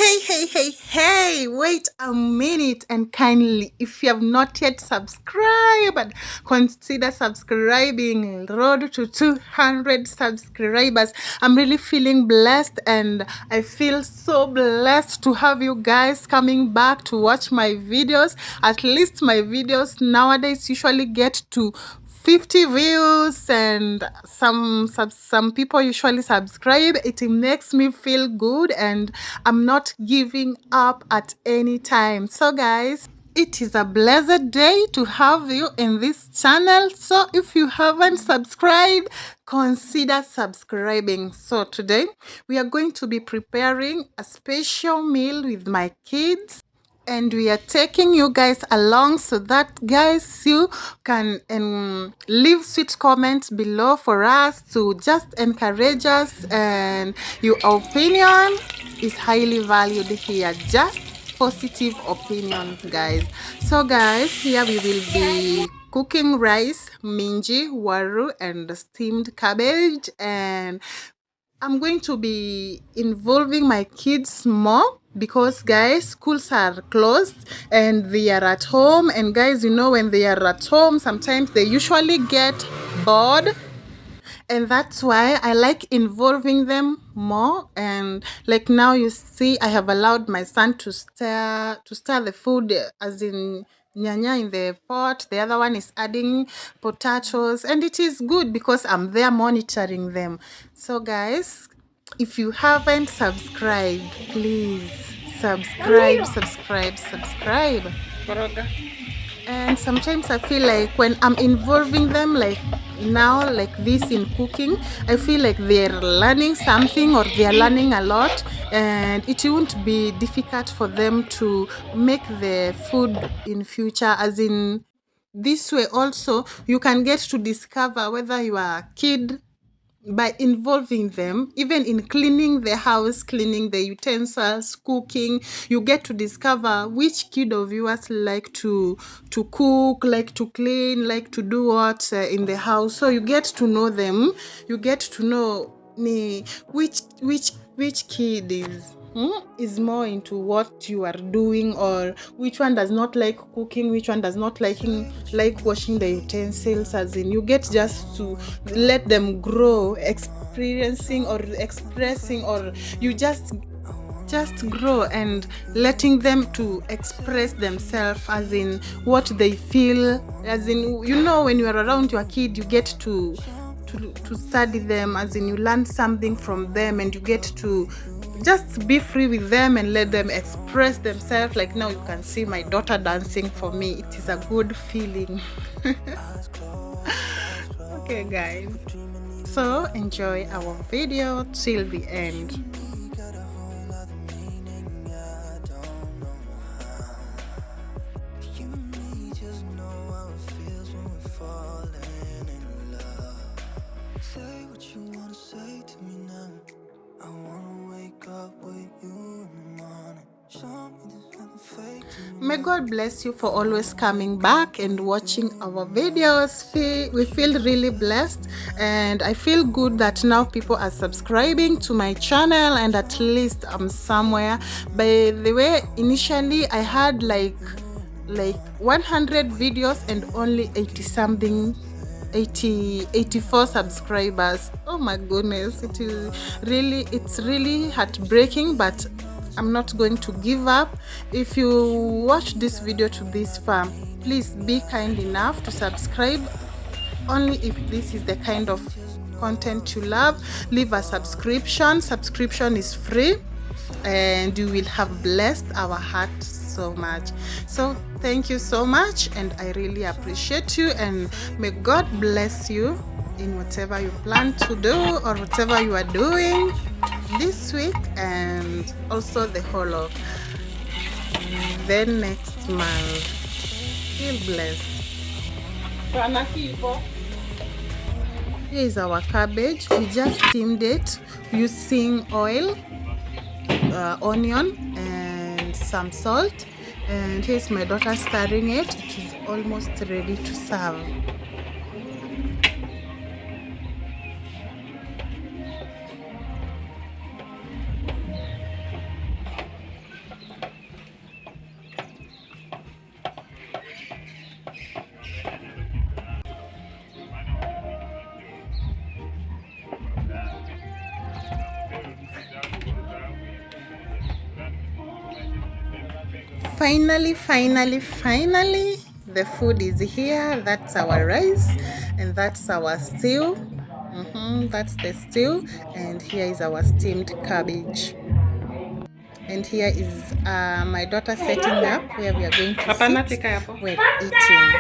Hey, wait a minute and kindly, if you have not yet subscribed, consider subscribing. Road to 200 subscribers. I'm really feeling blessed and I feel so blessed to have you guys coming back to watch my videos. At least my videos nowadays usually get to 50 views and some people usually subscribe. It makes me feel good and I'm not giving up at any time. So guys, it is a blessed day to have you in this channel. So if you haven't subscribed, consider subscribing. So today we are going to be preparing a special meal with my kids and we are taking you guys along so that guys you can leave sweet comments below for us to just encourage us, and your opinion is highly valued here. Just positive opinions, guys. So guys, here we will be cooking rice, minji, waru, and steamed cabbage, and I'm going to be involving my kids more because guys, schools are closed and they are at home, and guys, you know, when they are at home sometimes they usually get bored, and that's why I like involving them more. And like now you see I have allowed my son to stir the food, as in nyanya in the pot, the other one is adding potatoes, and it is good because I'm there monitoring them. So guys, if you haven't subscribed, please subscribe. And sometimes I feel like when I'm involving them, like now, like this in cooking, I feel like they're learning something or they're learning a lot, and it won't be difficult for them to make the food in future. As in, this way also you can get to discover whether you are a kid by involving them, even in cleaning the house, cleaning the utensils, cooking. You get to discover which kid of yours like to cook, like to clean, like to do what in the house. So you get to know them. You get to know which kid is more into what you are doing, or which one does not like cooking, which one does not like washing the utensils. As in, you get just to let them grow, experiencing or expressing, or you just grow and letting them to express themselves, as in what they feel. As in, you know, when you are around your kid, you get to study them, as in you learn something from them, and you get to just be free with them and let them express themselves. Like now you can see my daughter dancing for me. It is a good feeling. Okay guys, so enjoy our video till the end. May God bless you for always coming back and watching our videos. We feel really blessed, and I feel good that now people are subscribing to my channel, and at least I'm somewhere. By the way, initially I had like 100 videos and only 84 subscribers. Oh my goodness, it's really heartbreaking, but I'm not going to give up. If you watch this video to this far, please be kind enough to subscribe. Only if this is the kind of content you love, leave a subscription. Subscription is free, and you will have blessed our heart so much. So thank you so much, and I really appreciate you, and may God bless you in whatever you plan to do or whatever you are doing this week, and also the whole of the next month. Feel blessed. Here is our cabbage. We just steamed it using oil, onion, and some salt. And here's my daughter stirring it. It is almost ready to serve. Finally, the food is here. That's our rice and that's our stew. That's the stew, and here is our steamed cabbage. And here is my daughter setting up where we are going to sit. We're eating.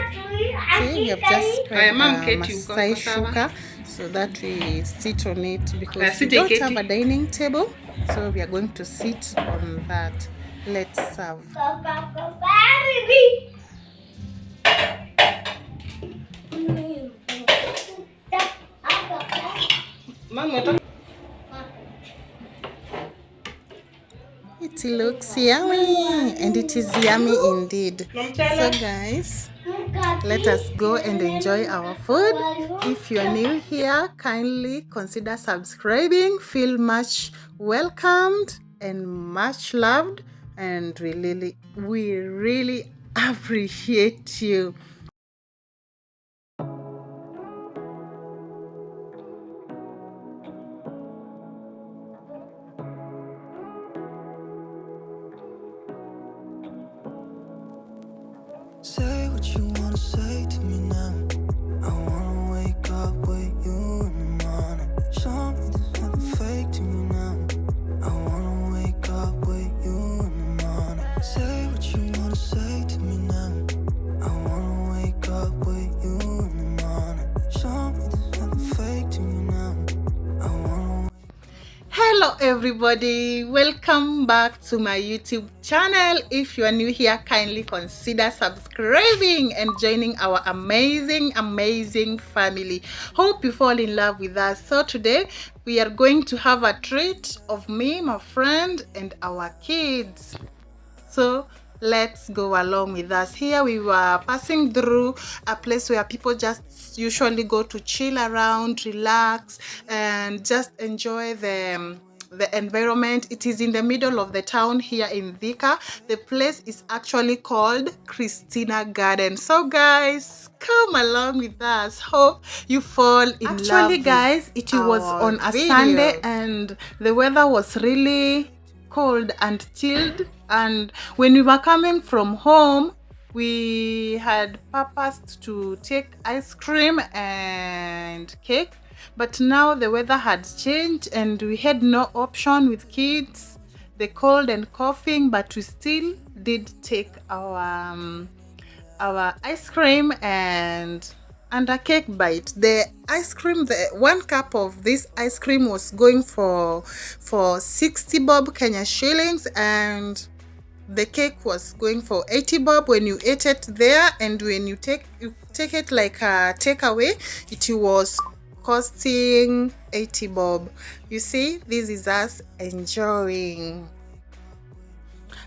See, we have just spread Masai shuka so that we sit on it because we don't have a dining table. So we are going to sit on that. Let's serve. It looks yummy, and it is yummy indeed. So guys, let us go and enjoy our food. If you are new here, kindly consider subscribing. Feel much welcomed and much loved, and we really appreciate you. Say what you wanna say to me now. I wanna wake up with you in the morning. Show me there's nothing fake to me now. I wanna wake up with you in the morning. Say what you wanna say to me now. I wanna wake up with you in the morning. Show me there's nothing fake to me now. I wanna. Hello everybody, welcome back to my YouTube channel. If you are new here, kindly consider subscribing and joining our amazing family. Hope you fall in love with us. So today we are going to have a treat of me, my friend, and our kids. So let's go along with us. Here we were passing through a place where people just usually go to chill around, relax, and just enjoy the environment. It is in the middle of the town here in Thika. The place is actually called Christina Garden. So guys, come along with us. Hope you fall in love. Actually guys, it was on a Sunday and the weather was really cold and chilled, and when we were coming from home we had purposed to take ice cream and cake, but now the weather had changed and we had no option with kids, the cold and coughing, but we still did take our ice cream and a cake bite. The ice cream, the 1 cup of this ice cream was going for 60 bob Kenya shillings, and the cake was going for 80 bob when you ate it there, and when you take it like a takeaway, it was costing 80 bob. You see, this is us enjoying.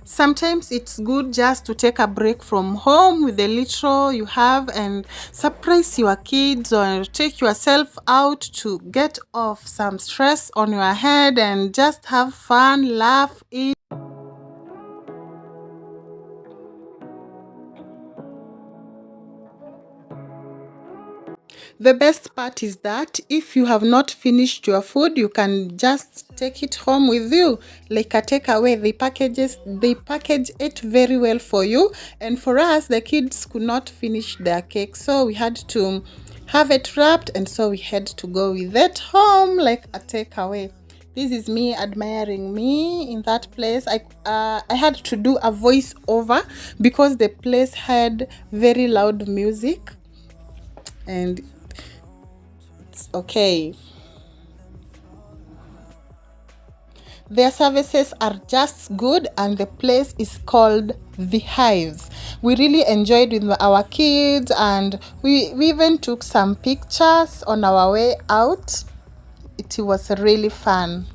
Sometimes it's good just to take a break from home with the little you have and surprise your kids, or take yourself out to get off some stress on your head and just have fun, laugh, eat. The best part is that if you have not finished your food, you can just take it home with you like a takeaway. They package it very well for you, and for us the kids could not finish their cake, so we had to have it wrapped, and so we had to go with it home like a takeaway. This is me admiring me in that place. I had to do a voice over because the place had very loud music, and it's okay. Their services are just good, and the place is called The Hives. We really enjoyed with our kids, and we even took some pictures on our way out. It was really fun.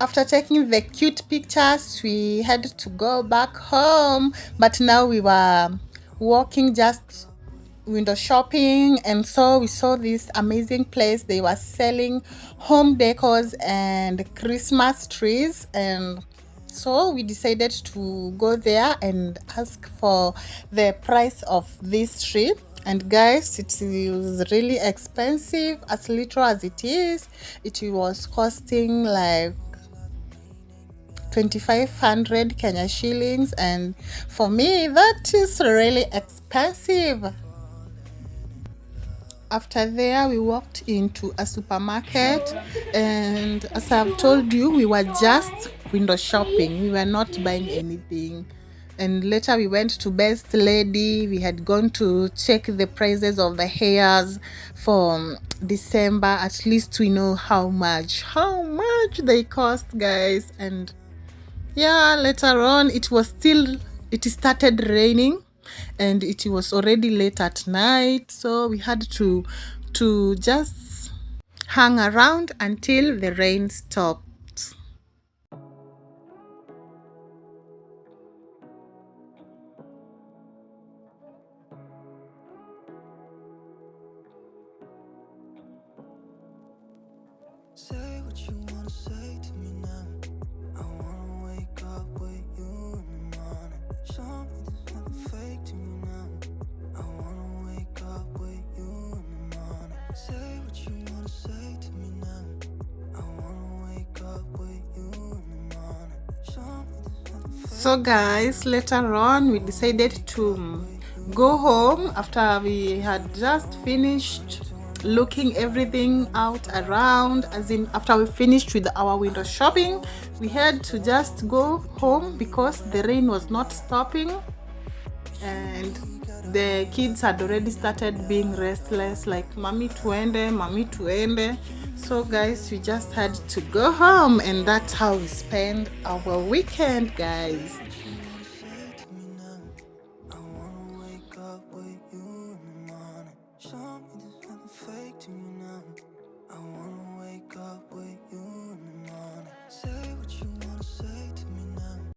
After taking the cute pictures, we had to go back home, but now we were walking, just window shopping, and so we saw this amazing place. They were selling home decors and Christmas trees, and So we decided to go there and ask for the price of this tree. And guys, it was really expensive. As little as it is, it was costing like 2500 Kenya shillings, and for me that is really expensive. After there, we walked into a supermarket, and as I've told you, we were just window shopping. We were not buying anything. And later we went to Best Lady. We had gone to check the prices of the hairs for December. At least we know how much they cost, guys. And yeah, later on it started raining, and it was already late at night, so we had to just hang around until the rain stopped. Say what you wanna say to me now. I wanna wake up with you in the morning. Show me there's nothing fake to me now. I wanna wake up with you in the morning. Say what you wanna say to me now. I wanna wake up with you in the morning. Show me there's nothing fake. So guys, later on we decided to go home after we had just finished looking everything out around, as in after we finished with our window shopping. We had to just go home because the rain was not stopping, and the kids had already started being restless, like mommy tuende. So guys, we just had to go home, and that's how we spend our weekend, guys.